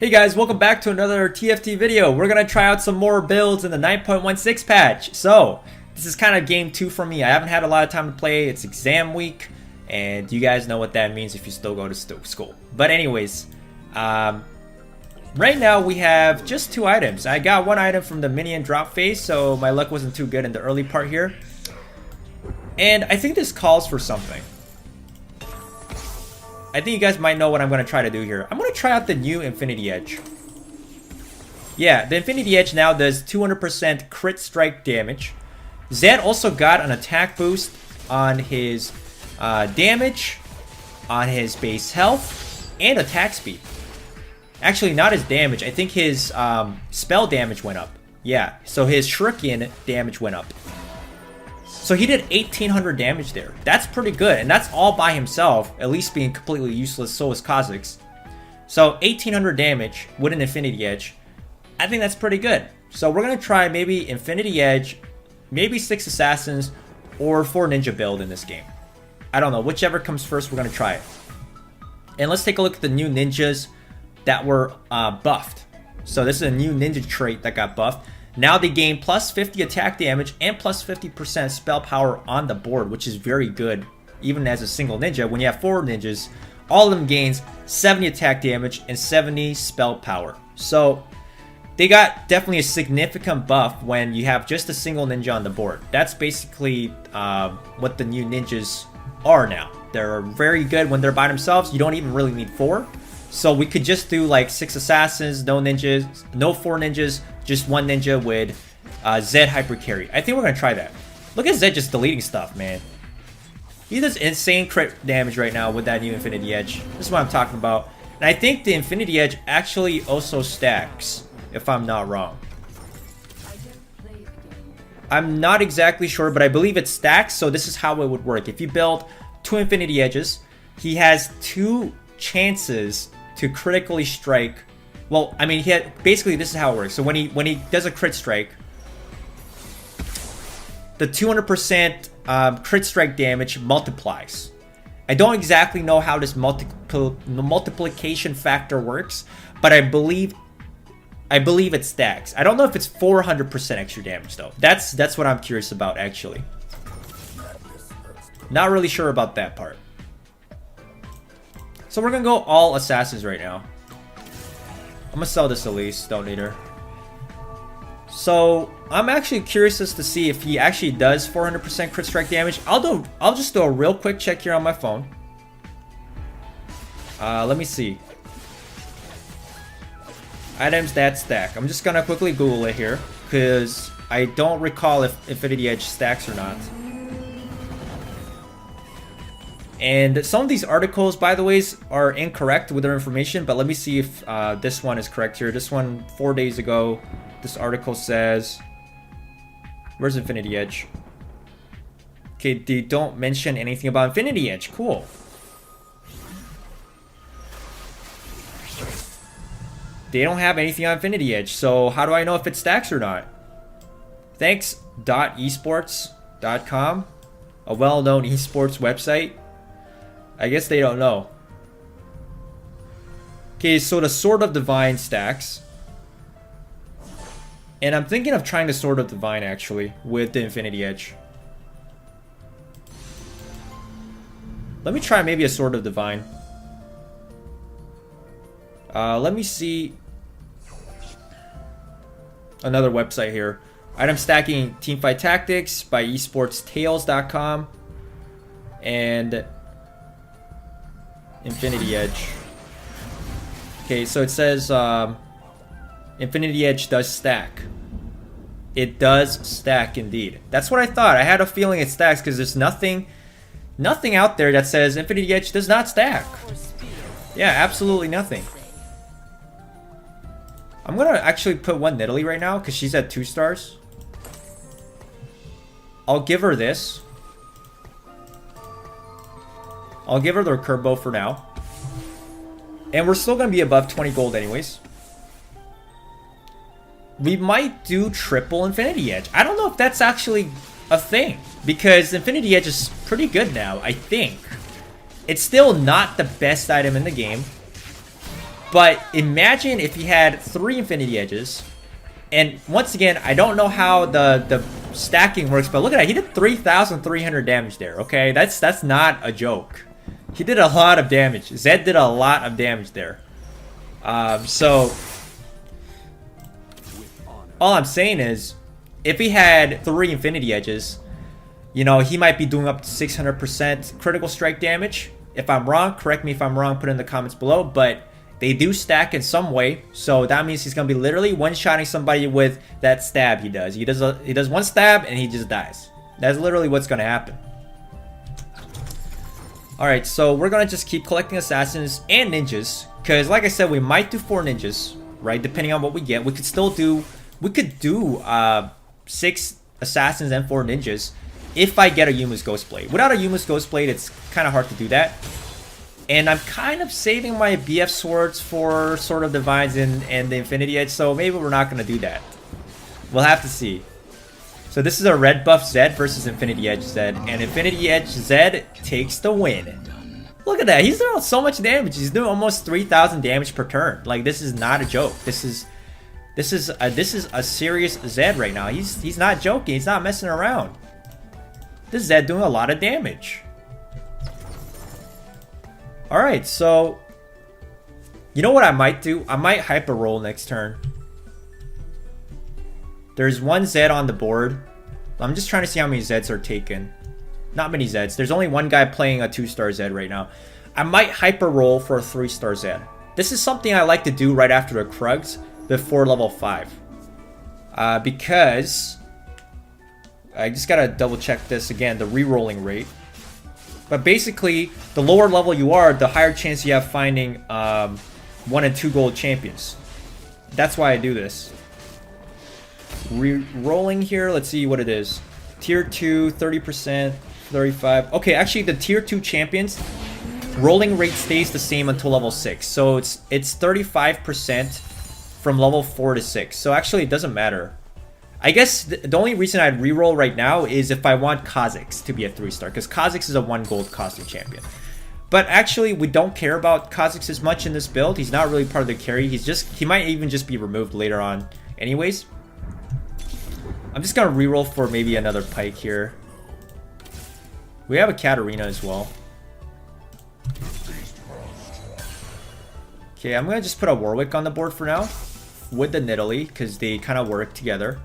Hey guys, welcome back to another TFT video. We're gonna try out some more builds in the 9.16 patch. So, this is kind of game 2 for me. I haven't had a lot of time to play. It's exam week, and you guys know what that means if you still go to school. But anyways, right now we have just 2 items. I got 1 item from the minion drop phase, so my luck wasn't too good in the early part here. And I think this calls for something. I think you guys might know what I'm going to try to do here. I'm going to try out the new Infinity Edge. Yeah, the Infinity Edge now does 200% crit strike damage. Zed also got an attack boost on his damage, on his base health, and attack speed. Actually, not his damage. I think his spell damage went up. Yeah, so his shuriken damage went up. So he did 1800 damage there. That's pretty good, and that's all by himself, at least being completely useless, so is Kha'Zix. So 1800 damage with an Infinity Edge. I think that's pretty good. So we're going to try maybe Infinity Edge, maybe 6 Assassins, or 4 Ninja build in this game. I don't know, whichever comes first, we're going to try it. And let's take a look at the new ninjas that were buffed. So this is a new ninja trait that got buffed. Now they gain plus 50 attack damage and plus 50% spell power on the board, which is very good, even as a single ninja. When you have 4 ninjas, all of them gains 70 attack damage and 70 spell power. So they got definitely a significant buff when you have just a single ninja on the board. That's basically what the new ninjas are now. They're very good when they're by themselves. You don't even really need 4. So we could just do like 6 assassins, no ninjas, no 4 ninjas, just 1 ninja with Zed hyper carry. I think we're gonna try that. Look at Zed just deleting stuff, man. He does insane crit damage right now with that new Infinity Edge. This is what I'm talking about. And I think the Infinity Edge actually also stacks, if I'm not wrong. I'm not exactly sure, but I believe it stacks, so this is how it would work. If you build 2 Infinity Edges, he has 2 chances to critically strike. Well, I mean, basically this is how it works. So when he does a crit strike, the 200% crit strike damage multiplies. I don't exactly know how this multiplication factor works, but I believe it stacks. I don't know if it's 400% extra damage though. That's what I'm curious about actually. Not really sure about that part. So we're gonna go all assassins right now. I'm gonna sell this Elise, don't need her. So I'm actually curious as to see if he actually does 400% crit strike damage. I'll just do a real quick check here on my phone. Let me see. Items that stack. I'm just gonna quickly Google it here because I don't recall if Infinity Edge stacks or not. And some of these articles, by the way, are incorrect with their information, but let me see if this one is correct here. This one, 4 days ago, this article says... Where's Infinity Edge? Okay, they don't mention anything about Infinity Edge. Cool. They don't have anything on Infinity Edge, so how do I know if it stacks or not? Thanks.esports.com, a well-known esports website. I guess they don't know. Okay, so the Sword of Divine stacks. And I'm thinking of trying the Sword of Divine actually with the Infinity Edge. Let me try maybe a Sword of Divine. Let me see another website here. Item stacking Teamfight Tactics by esportstales.com and Infinity Edge. Okay, so it says Infinity Edge does stack. It does stack indeed. That's what I thought. I had a feeling it stacks because there's nothing out there that says Infinity Edge does not stack. Yeah, absolutely nothing. I'm gonna actually put 1 Nidalee right now because she's at 2 stars. I'll give her this. I'll give her the recurve bow for now. And we're still going to be above 20 gold anyways. We might do triple Infinity Edge. I don't know if that's actually a thing. Because Infinity Edge is pretty good now, I think. It's still not the best item in the game. But imagine if he had 3 Infinity Edges. And once again, I don't know how the stacking works, but look at that. He did 3,300 damage there, okay? That's not a joke. He did a lot of damage. Zed did a lot of damage there. So, all I'm saying is, if he had 3 Infinity Edges, you know, he might be doing up to 600% critical strike damage. If I'm wrong, correct me if I'm wrong, put it in the comments below, but they do stack in some way, so that means he's gonna be literally one-shotting somebody with that stab he does. He does one stab and he just dies. That's literally what's gonna happen. Alright, so we're gonna just keep collecting assassins and ninjas, because like I said, we might do 4 ninjas, right? Depending on what we get. We could do 6 assassins and 4 ninjas if I get a Yumu's Ghostblade. Without a Yumu's Ghostblade, it's kind of hard to do that. And I'm kind of saving my BF swords for Sword of Divines and the Infinity Edge, so maybe we're not going to do that. We'll have to see. So this is a red buff Zed versus Infinity Edge Zed, and Infinity Edge Zed takes the win. Look at that, he's doing so much damage. He's doing almost 3,000 damage per turn. Like, this is not a joke. This is a serious Zed right now. He's not joking. He's not messing around. This Zed doing a lot of damage. Alright, so you know what I might do? I might hyper roll next turn. There's 1 Zed on the board. I'm just trying to see how many Zeds are taken. Not many Zeds. There's only 1 guy playing a 2-star Zed right now. I might hyper roll for a 3-star Zed. This is something I like to do right after the Krugs before level 5. Because I just gotta double check this again, the re-rolling rate. But basically, the lower level you are, the higher chance you have finding 1 and 2 gold champions. That's why I do this. Re-rolling here, let's see what it is. Tier 2, 30%, 35. Okay, actually the Tier 2 champions, rolling rate stays the same until level 6. So it's 35% from level 4 to 6. So actually it doesn't matter. I guess the only reason I'd reroll right now is if I want Kha'Zix to be a 3-star, because Kha'Zix is a 1 gold costume champion. But actually, we don't care about Kha'Zix as much in this build. He's not really part of the carry. He might even just be removed later on anyways. I'm just gonna reroll for maybe another Pike here. We have a Katarina as well. Okay, I'm gonna just put a Warwick on the board for now with the Nidalee, because they kind of work together.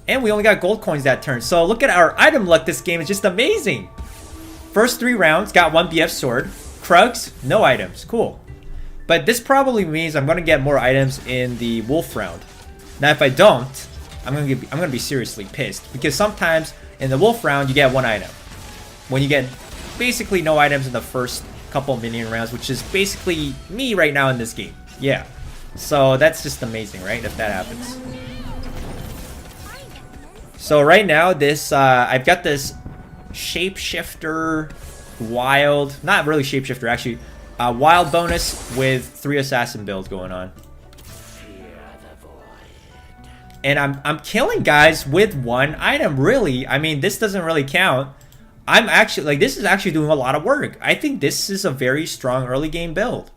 And we only got gold coins that turn. So look at our item luck this game. It's just amazing. First 3 rounds, got 1 BF sword. Krugs, no items. Cool. But this probably means I'm going to get more items in the wolf round. Now if I don't, I'm going to be seriously pissed. Because sometimes in the wolf round, you get 1 item. When you get basically no items in the first couple minion rounds, which is basically me right now in this game. Yeah. So that's just amazing, right? If that happens. So right now, this I've got this shapeshifter wild, not really shapeshifter actually, wild bonus with 3 assassin builds going on. And I'm killing guys with 1 item, really. I mean, this doesn't really count. I'm actually, like, this is actually doing a lot of work. I think this is a very strong early game build.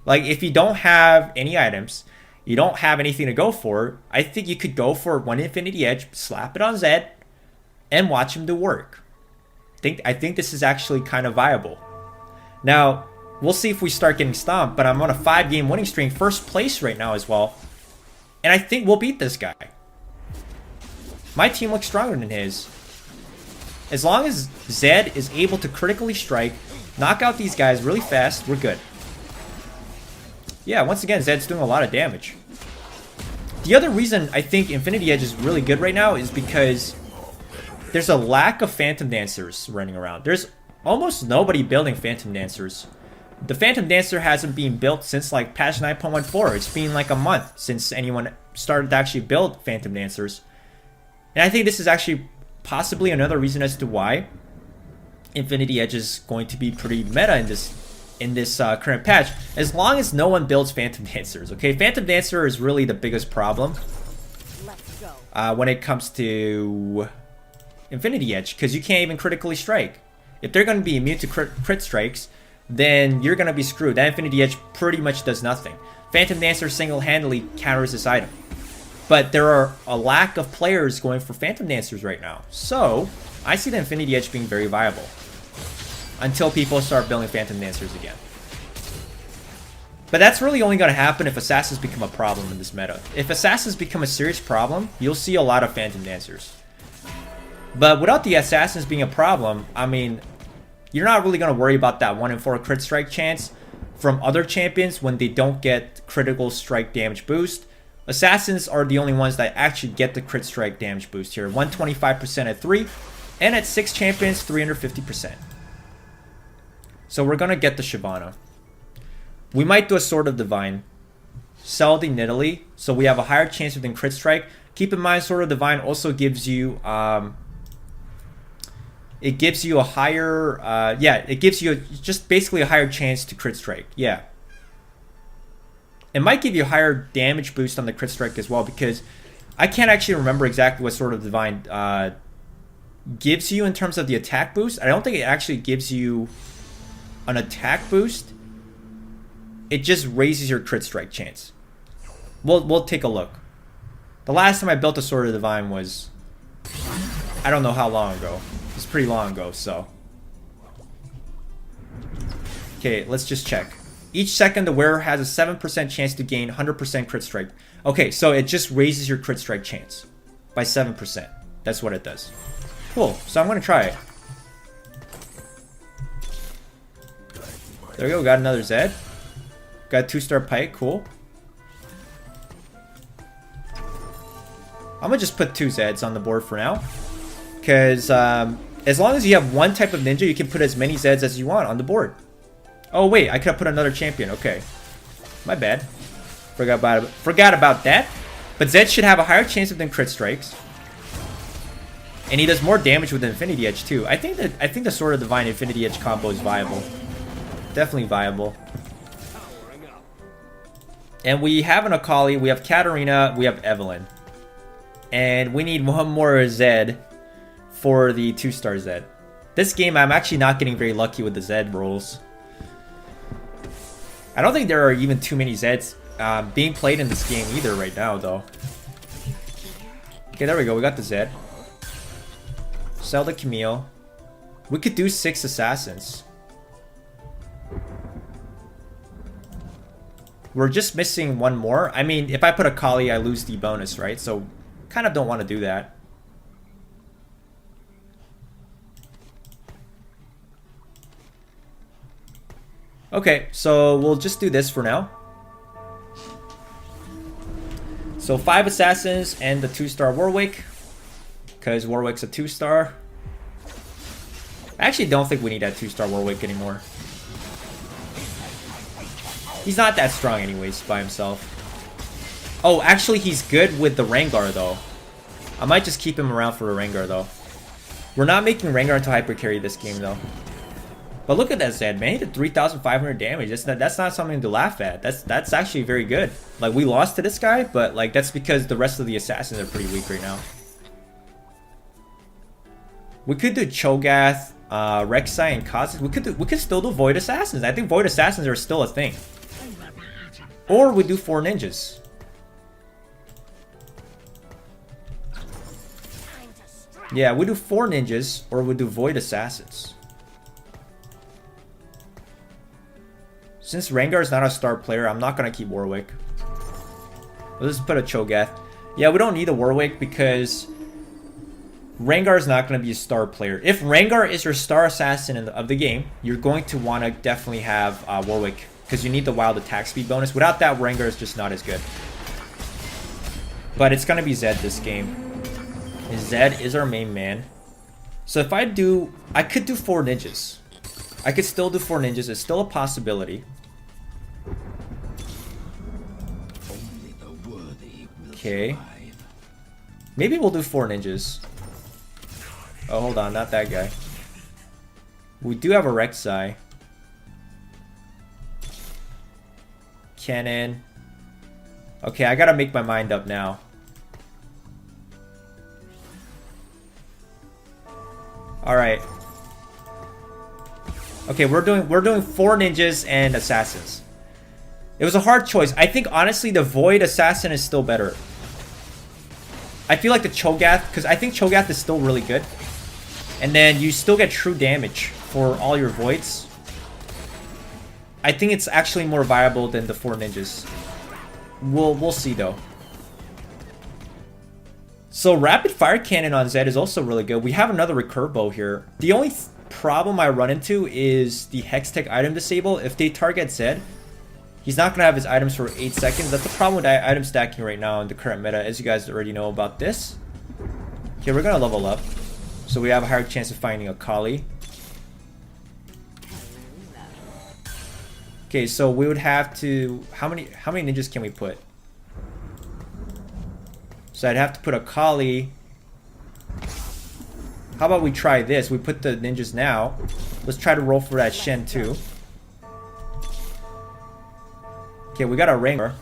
Like, if you don't have any items, you don't have anything to go for, I think you could go for 1 Infinity Edge, slap it on Zed, and watch him do work. I think this is actually kind of viable. Now, we'll see if we start getting stomped, but I'm on a 5-game winning streak, first place right now as well. And I think we'll beat this guy. My team looks stronger than his. As long as Zed is able to critically strike, knock out these guys really fast, we're good. Yeah, once again, Zed's doing a lot of damage. The other reason I think Infinity Edge is really good right now is because there's a lack of Phantom Dancers running around. There's almost nobody building Phantom Dancers. The Phantom Dancer hasn't been built since like patch 9.14. It's been like a month since anyone started to actually build Phantom Dancers. And I think this is actually possibly another reason as to why Infinity Edge is going to be pretty meta in this current patch, as long as no one builds Phantom Dancers. Okay, Phantom Dancer is really the biggest problem when it comes to Infinity Edge, because you can't even critically strike. If they're going to be immune to crit strikes, then you're gonna be screwed. That Infinity Edge pretty much does nothing. Phantom Dancer single-handedly counters this item. But there are a lack of players going for Phantom Dancers right now. So, I see the Infinity Edge being very viable. Until people start building Phantom Dancers again. But that's really only going to happen if Assassins become a problem in this meta. If Assassins become a serious problem, you'll see a lot of Phantom Dancers. But without the Assassins being a problem, I mean, you're not really going to worry about that 1 in 4 crit strike chance from other champions when they don't get critical strike damage boost. Assassins are the only ones that actually get the crit strike damage boost here. 125% at 3, and at 6 champions, 350%. So we're going to get the Shyvana. We might do a Sword of Divine. Sell the Nidalee, so we have a higher chance within crit strike. Keep in mind, Sword of Divine also gives you... it gives you a higher... it gives you just basically a higher chance to crit strike. Yeah. It might give you a higher damage boost on the crit strike as well, because I can't actually remember exactly what Sword of Divine gives you in terms of the attack boost. I don't think it actually gives you an attack boost. It just raises your crit strike chance. We'll take a look. The last time I built a Sword of Divine was... I don't know how long ago. It was pretty long ago, so... Okay, let's just check. Each second, the wearer has a 7% chance to gain 100% crit strike. Okay, so it just raises your crit strike chance by 7%. That's what it does. Cool, so I'm going to try it. There we go, got another Zed. Got a 2-star Pike, cool. I'm going to just put 2 Zeds on the board for now. Because as long as you have one type of ninja, you can put as many Zeds as you want on the board. Oh wait, I could have put another champion. Okay, my bad. Forgot about that. But Zed should have a higher chance of than crit strikes, and he does more damage with the Infinity Edge too. I think the Sword of Divine Infinity Edge combo is viable, definitely viable. And we have an Akali, we have Katarina, we have Evelynn, and we need one more Zed for the 2-star Zed. This game, I'm actually not getting very lucky with the Zed rolls. I don't think there are even too many Zeds being played in this game either right now, though. Okay, there we go. We got the Zed. Sell the Camille. We could do 6 Assassins. We're just missing one more. I mean, if I put a Kali, I lose the bonus, right? So, kind of don't want to do that. Okay, so we'll just do this for now. So 5 Assassins and the 2-star Warwick, because Warwick's a 2-star. I actually don't think we need that 2-star Warwick anymore. He's not that strong anyways by himself. Oh, actually he's good with the Rengar though. I might just keep him around for a Rengar though. We're not making Rengar into hyper carry this game though. But look at that Zed, man. He did 3,500 damage. That's not something to laugh at. That's actually very good. Like, we lost to this guy, but like that's because the rest of the Assassins are pretty weak right now. We could do Cho'Gath, Rek'Sai, and Kha'Zix. We could still do Void Assassins. I think Void Assassins are still a thing. Or we do 4 ninjas. Yeah, we do 4 ninjas, or we do Void Assassins. Since Rengar is not a star player, I'm not going to keep Warwick. Let's put a Cho'Gath. Yeah, we don't need a Warwick because Rengar is not going to be a star player. If Rengar is your star assassin of the game, you're going to want to definitely have Warwick because you need the wild attack speed bonus. Without that, Rengar is just not as good. But it's going to be Zed this game. Zed is our main man. So if I could do 4 ninjas. I could still do 4 ninjas. It's still a possibility. Okay. Maybe we'll do 4 ninjas. Oh, hold on. Not that guy. We do have a Rek'Sai. Cannon. Okay, I gotta make my mind up now. Alright. Okay, we're doing 4 ninjas and assassins. It was a hard choice. I think honestly the Void Assassin is still better. I feel like the Cho'Gath, because I think Cho'Gath is still really good. And then you still get true damage for all your Voids. I think it's actually more viable than the 4 ninjas. We'll see though. So Rapid Fire Cannon on Zed is also really good. We have another Recurve Bow here. The only problem I run into is the Hextech item disable. If they target Zed, he's not going to have his items for 8 seconds. That's the problem with item stacking right now in the current meta, as you guys already know about this. Okay, we're going to level up. So we have a higher chance of finding a Kali. Okay, so we would have to... How many ninjas can we put? So I'd have to put a Kali. How about we try this? We put the ninjas now. Let's try to roll for that Shen too. Okay, we got a Ranger.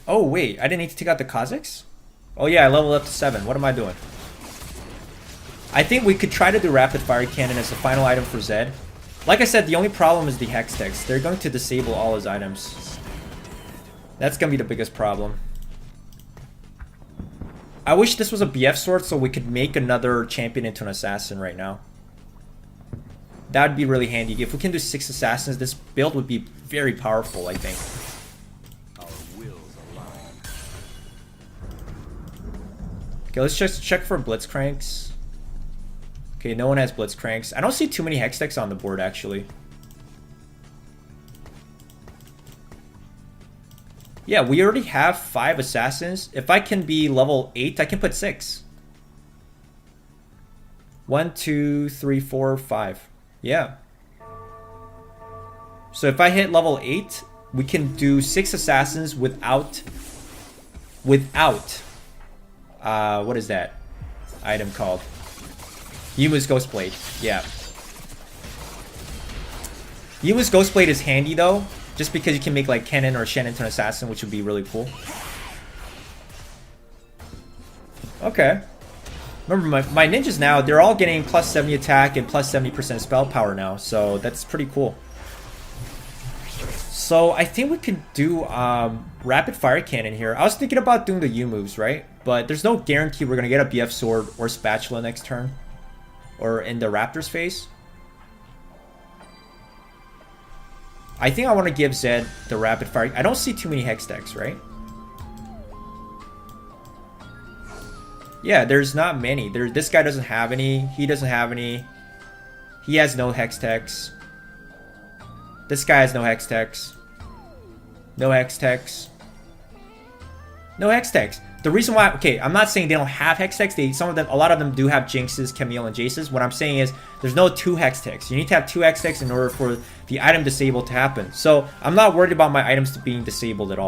Oh wait, I didn't need to take out the Kazakhs? Oh yeah, I leveled up to 7. What am I doing? I think we could try to do Rapid Fire Cannon as the final item for Zed. Like I said, the only problem is the Hextechs. They're going to disable all his items. That's going to be the biggest problem. I wish this was a BF sword so we could make another champion into an assassin right now. That would be really handy. If we can do 6 assassins, this build would be very powerful, I think. Okay, let's just check for Blitzcranks. Okay, no one has Blitzcranks. I don't see too many Hextechs on the board, actually. Yeah, we already have 5 assassins. If I can be level 8, I can put 6. 1, 2, 3, 4, 5. Yeah. So if I hit level 8, we can do 6 assassins without... what is that item called? Yumu's Ghostblade. Yeah. Yumu's Ghostblade is handy though, just because you can make like Kennen or Shen into an assassin, which would be really cool. Okay. Remember, my ninjas now, they're all getting plus 70 attack and plus 70% spell power now, so that's pretty cool. So I think we could do Rapid Fire Cannon here. I was thinking about doing the U moves, right? But there's no guarantee we're going to get a BF Sword or Spatula next turn. Or in the Raptors phase. I think I want to give Zed the Rapid Fire. I don't see too many Hextechs, right? Yeah, there's not many. This guy doesn't have any. He doesn't have any. He has no Hextechs. This guy has no Hextechs. No Hextechs. No Hextechs. The reason why, okay, I'm not saying they don't have Hextechs. A lot of them do have Jinxes, Camille, and Jaces. What I'm saying is there's no 2 Hextechs. You need to have 2 Hextechs in order for the item disable to happen. So I'm not worried about my items being disabled at all.